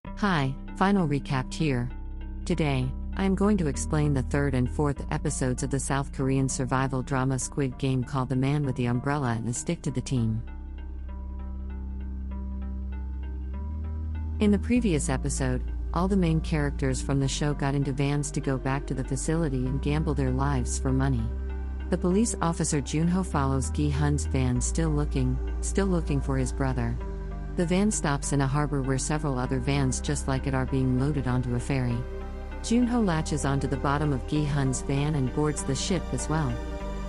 Hi, final recap here. Today, I am going to explain the third and fourth episodes of the South Korean survival drama Squid Game called The Man with the Umbrella and Stick to the Team. In the previous episode, all the main characters from the show got into vans to go back to the facility and gamble their lives for money. The police officer Junho follows Gi-hun's van still looking for his brother. The van stops in a harbor where several other vans just like it are being loaded onto a ferry. Junho latches onto the bottom of Gi-hun's van and boards the ship as well.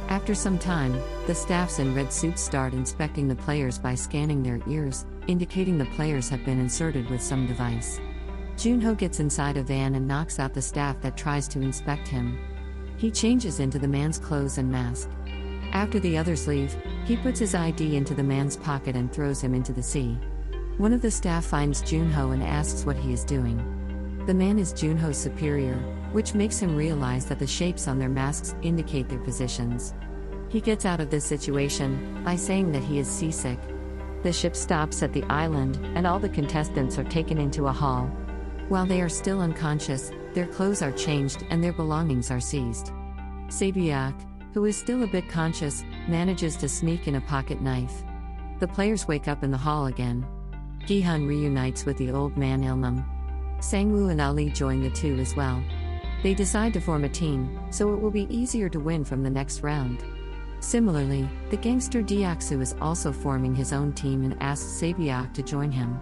After some time, the staffs in red suits start inspecting the players by scanning their ears, indicating the players have been inserted with some device. Junho gets inside a van and knocks out the staff that tries to inspect him. He changes into the man's clothes and mask. After the others leave, he puts his ID into the man's pocket and throws him into the sea. One of the staff finds Junho and asks what he is doing. The man is Junho's superior, which makes him realize that the shapes on their masks indicate their positions. He gets out of this situation by saying that he is seasick. The ship stops at the island, and all the contestants are taken into a hall. While they are still unconscious, their clothes are changed and their belongings are seized. Sae-byeok, who is still a bit conscious, manages to sneak in a pocket knife. The players wake up in the hall again. Gi-hun reunites with the old man Il-nam. Sang-woo and Ali join the two as well. They decide to form a team, so it will be easier to win from the next round. Similarly, the gangster Deoksu is also forming his own team and asks Sae-byeok to join him.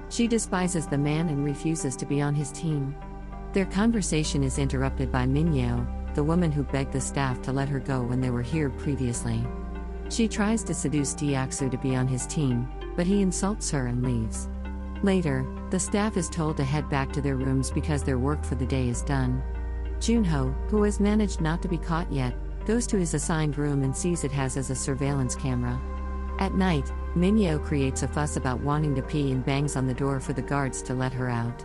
She despises the man and refuses to be on his team. Their conversation is interrupted by Min-yo, the woman who begged the staff to let her go when they were here previously. She tries to seduce Deoksu to be on his team, but he insults her and leaves. Later, the staff is told to head back to their rooms because their work for the day is done. Junho, who has managed not to be caught yet, goes to his assigned room and sees it has as a surveillance camera. At night, Min-yo creates a fuss about wanting to pee and bangs on the door for the guards to let her out.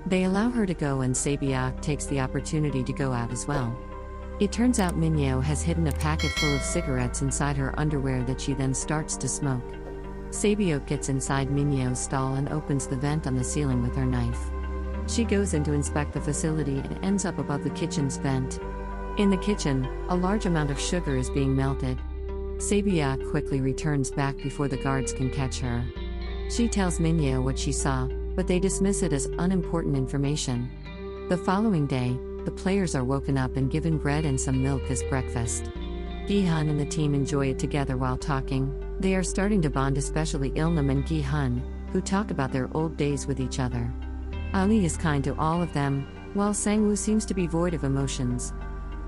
They allow her to go and Sae-byeok takes the opportunity to go out as well. It turns out Min-yo has hidden a packet full of cigarettes inside her underwear that she then starts to smoke. Sae-byeok gets inside Min-yo's stall and opens the vent on the ceiling with her knife. She goes in to inspect the facility and ends up above the kitchen's vent. In the kitchen, a large amount of sugar is being melted. Sae-byeok quickly returns back before the guards can catch her. She tells Min-yo what she saw, but they dismiss it as unimportant information. The following day, the players are woken up and given bread and some milk as breakfast. Gi-hun and the team enjoy it together while talking. They are starting to bond, especially Il-nam and Gi-hun, who talk about their old days with each other. Ali is kind to all of them, while Sang-woo seems to be void of emotions.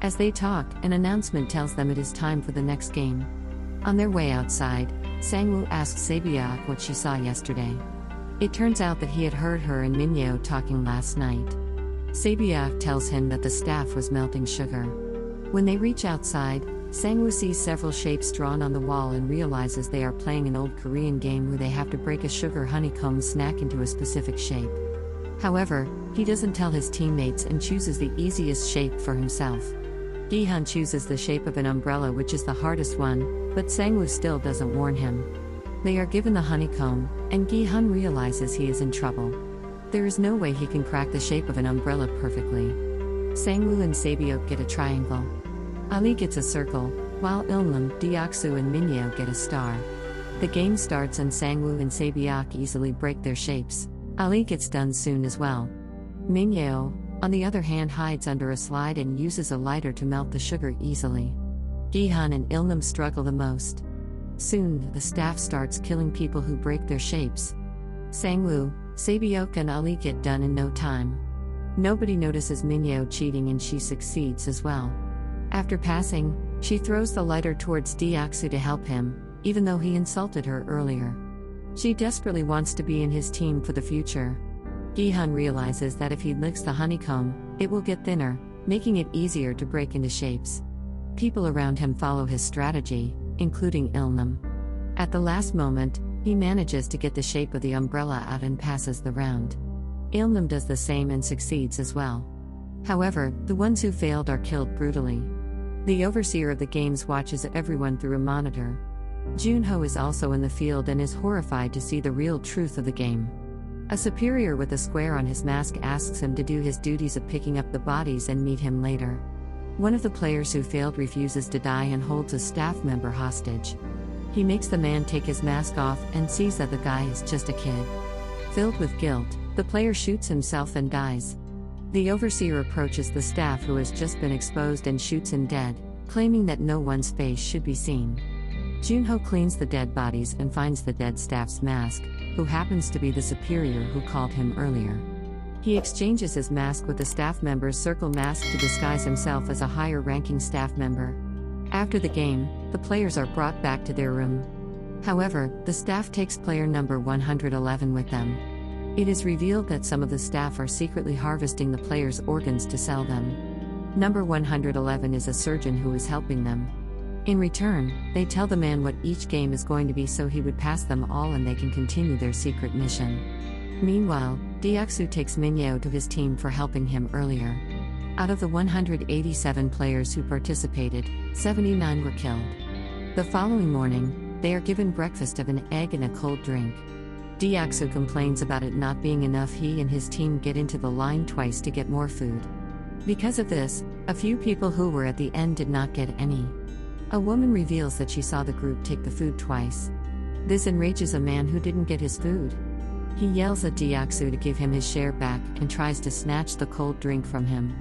As they talk, an announcement tells them it is time for the next game. On their way outside, Sang-woo asks Sae-byeok what she saw yesterday. It turns out that he had heard her and Min-yo talking last night. Sae-byeok tells him that the staff was melting sugar. When they reach outside, Sang-woo sees several shapes drawn on the wall and realizes they are playing an old Korean game where they have to break a sugar honeycomb snack into a specific shape. However, he doesn't tell his teammates and chooses the easiest shape for himself. Gi-hun chooses the shape of an umbrella, which is the hardest one, but Sang-woo still doesn't warn him. They are given the honeycomb, and Gi-hun realizes he is in trouble. There is no way he can crack the shape of an umbrella perfectly. Sang-woo and Sae-byeok get a triangle. Ali gets a circle, while Il-nam, Deoksu and Min-yo get a star. The game starts and Sang-woo and Sae-byeok easily break their shapes. Ali gets done soon as well. Min-yo, on the other hand, hides under a slide and uses a lighter to melt the sugar easily. Gi-hun and Il-nam struggle the most. Soon, the staff starts killing people who break their shapes. Sang-woo, Sae-byeok and Ali get done in no time. Nobody notices Min-yo cheating and she succeeds as well. After passing, she throws the lighter towards Deoksu to help him, even though he insulted her earlier. She desperately wants to be in his team for the future. Gi-hun realizes that if he licks the honeycomb, it will get thinner, making it easier to break into shapes. People around him follow his strategy, including Il-nam. At the last moment, he manages to get the shape of the umbrella out and passes the round. Il-nam does the same and succeeds as well. However, the ones who failed are killed brutally. The overseer of the games watches everyone through a monitor. Junho is also in the field and is horrified to see the real truth of the game. A superior with a square on his mask asks him to do his duties of picking up the bodies and meet him later. One of the players who failed refuses to die and holds a staff member hostage. He makes the man take his mask off and sees that the guy is just a kid. Filled with guilt, the player shoots himself and dies. The overseer approaches the staff who has just been exposed and shoots him dead, claiming that no one's face should be seen. Junho cleans the dead bodies and finds the dead staff's mask, who happens to be the superior who called him earlier. He exchanges his mask with the staff member's circle mask to disguise himself as a higher-ranking staff member. After the game, the players are brought back to their room. However, the staff takes player number 111 with them. It is revealed that some of the staff are secretly harvesting the players' organs to sell them. Number 111 is a surgeon who is helping them. In return, they tell the man what each game is going to be so he would pass them all and they can continue their secret mission. Meanwhile, Deaksu takes Minyo to his team for helping him earlier. Out of the 187 players who participated, 79 were killed. The following morning, they are given breakfast of an egg and a cold drink. Deaksu complains about it not being enough. He and his team get into the line twice to get more food. Because of this, a few people who were at the end did not get any. A woman reveals that she saw the group take the food twice. This enrages a man who didn't get his food. He yells at Deaksu to give him his share back and tries to snatch the cold drink from him.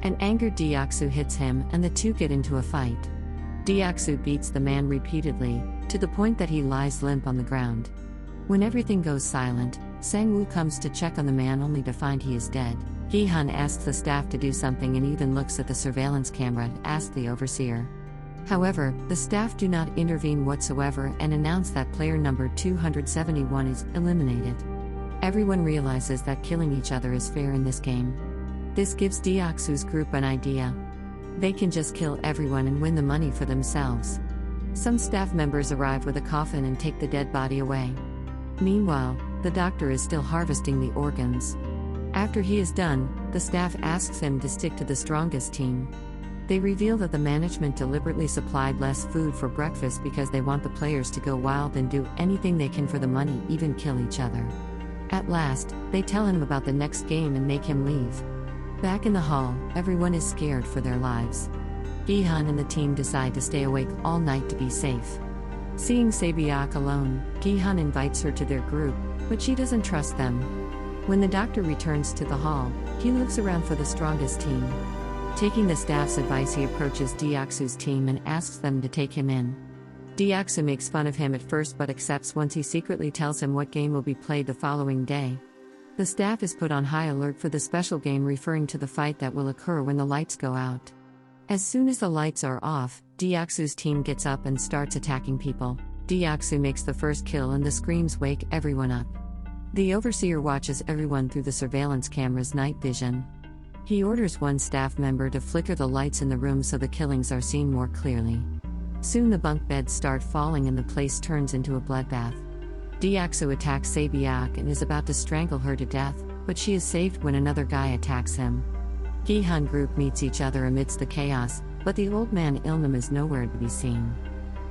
An angered Deaksu hits him and the two get into a fight. Deaksu beats the man repeatedly, to the point that he lies limp on the ground. When everything goes silent, Sang-woo comes to check on the man only to find he is dead. Gi-hun asks the staff to do something and even looks at the surveillance camera to ask the overseer. However, the staff do not intervene whatsoever and announce that player number 271 is eliminated. Everyone realizes that killing each other is fair in this game. This gives Deaksu's group an idea. They can just kill everyone and win the money for themselves. Some staff members arrive with a coffin and take the dead body away. Meanwhile, the doctor is still harvesting the organs. After he is done, the staff asks him to stick to the strongest team. They reveal that the management deliberately supplied less food for breakfast because they want the players to go wild and do anything they can for the money, even kill each other. At last, they tell him about the next game and make him leave. Back in the hall, everyone is scared for their lives. Gi-hun and the team decide to stay awake all night to be safe. Seeing Se-byeok alone, Gi-hun invites her to their group, but she doesn't trust them. When the doctor returns to the hall, he looks around for the strongest team. Taking the staff's advice, he approaches Deaksu's team and asks them to take him in. Deaksu makes fun of him at first but accepts once he secretly tells him what game will be played the following day. The staff is put on high alert for the special game, referring to the fight that will occur when the lights go out. As soon as the lights are off, Deaksu's team gets up and starts attacking people. Deaksu makes the first kill and the screams wake everyone up. The overseer watches everyone through the surveillance camera's night vision. He orders one staff member to flicker the lights in the room so the killings are seen more clearly. Soon the bunk beds start falling and the place turns into a bloodbath. Deaksu attacks Se-byeok and is about to strangle her to death, but she is saved when another guy attacks him. Gi-hun group meets each other amidst the chaos, but the old man Ilnam is nowhere to be seen.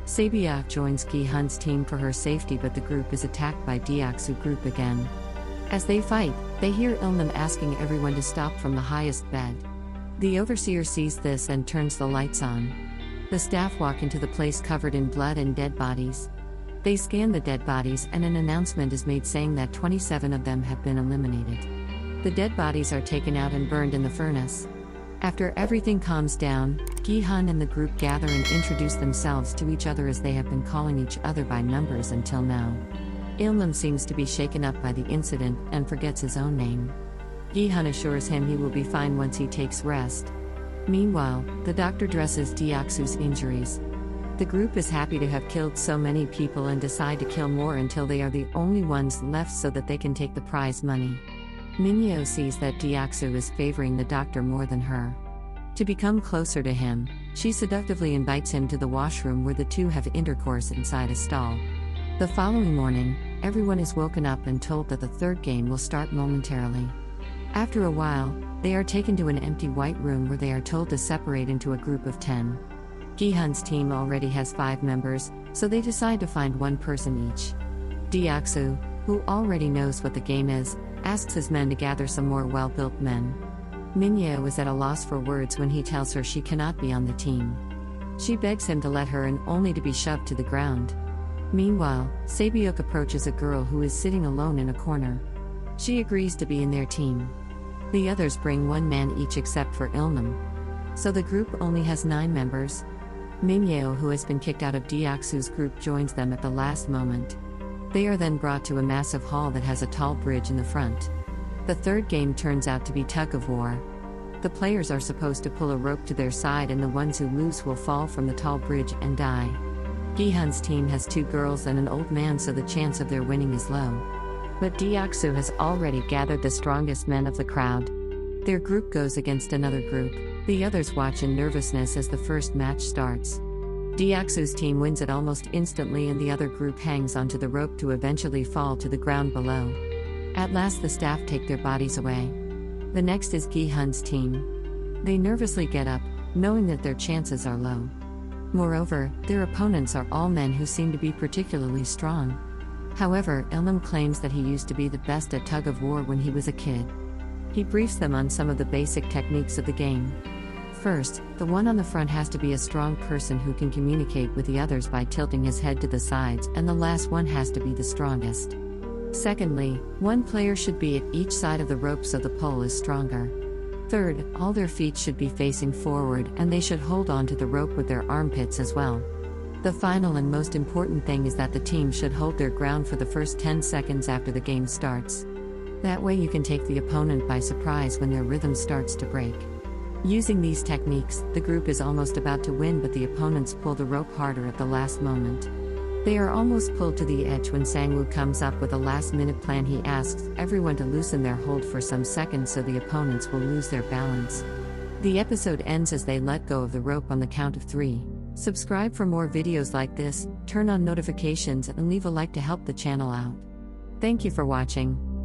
Se-byeok joins Gi-hun's team for her safety, but the group is attacked by Deaksu group again. As they fight, they hear Ilnam asking everyone to stop from the highest bed. The overseer sees this and turns the lights on. The staff walk into the place covered in blood and dead bodies. They scan the dead bodies and an announcement is made saying that 27 of them have been eliminated. The dead bodies are taken out and burned in the furnace. After everything calms down, Gi-hun and the group gather and introduce themselves to each other as they have been calling each other by numbers until now. Ilnam seems to be shaken up by the incident and forgets his own name. Gi-hun assures him he will be fine once he takes rest. Meanwhile, the doctor dresses Deaksu's injuries. The group is happy to have killed so many people and decide to kill more until they are the only ones left so that they can take the prize money. Minyo sees that Deaksu is favoring the doctor more than her. To become closer to him, she seductively invites him to the washroom where the two have intercourse inside a stall. The following morning, everyone is woken up and told that the third game will start momentarily. After a while, they are taken to an empty white room where they are told to separate into a group of 10. Gi-hun's team already has 5 members, so they decide to find one person each. Deaksu, who already knows what the game is, asks his men to gather some more well-built men. Minyeo is at a loss for words when he tells her she cannot be on the team. She begs him to let her in, only to be shoved to the ground. Meanwhile, Sabiok approaches a girl who is sitting alone in a corner. She agrees to be in their team. The others bring one man each except for Ilnam. So the group only has 9 members. Minyeo, who has been kicked out of Deoksu's group, joins them at the last moment. They are then brought to a massive hall that has a tall bridge in the front. The third game turns out to be tug of war. The players are supposed to pull a rope to their side, and the ones who lose will fall from the tall bridge and die. Gihun's team has 2 girls and an old man, so the chance of their winning is low. But Deoksu has already gathered the strongest men of the crowd. Their group goes against another group. The others watch in nervousness as the first match starts. Deoksu's team wins it almost instantly, and the other group hangs onto the rope to eventually fall to the ground below. At last the staff take their bodies away. The next is Gihun's team. They nervously get up, knowing that their chances are low. Moreover, their opponents are all men who seem to be particularly strong. However, Ilnam claims that he used to be the best at tug of war when he was a kid. He briefs them on some of the basic techniques of the game. First, the one on the front has to be a strong person who can communicate with the others by tilting his head to the sides, and the last one has to be the strongest. Secondly, one player should be at each side of the rope so the pull is stronger. Third, all their feet should be facing forward, and they should hold on to the rope with their armpits as well. The final and most important thing is that the team should hold their ground for the first 10 seconds after the game starts. That way you can take the opponent by surprise when their rhythm starts to break. Using these techniques, the group is almost about to win, but the opponents pull the rope harder at the last moment. They are almost pulled to the edge when Sangwoo comes up with a last-minute plan. He asks everyone to loosen their hold for some seconds so the opponents will lose their balance. The episode ends as they let go of the rope on the count of 3. Subscribe for more videos like this, turn on notifications, and leave a like to help the channel out. Thank you for watching.